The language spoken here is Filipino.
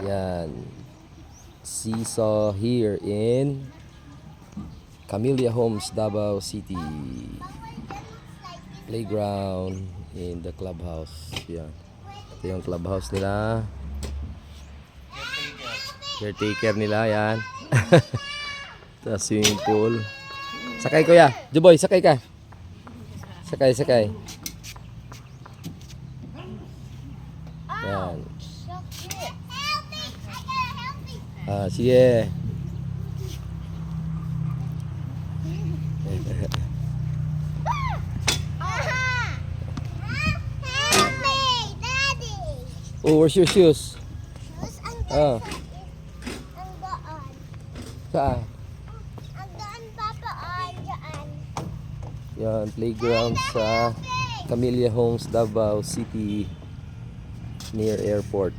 Yan. Seesaw here in Camellia Homes, Davao City. Playground in the clubhouse. Yan. Ito yung clubhouse nila. Caretaker nila, yan. Ito swimming pool. Sakay kuya. Juboy, sakay ka. Sakay. Yan. Sige. Oh, where's your shoes? Ah. Saan? Ang daan papa dyan. Yan, playground sa Camellia Homes, Davao City, near airport.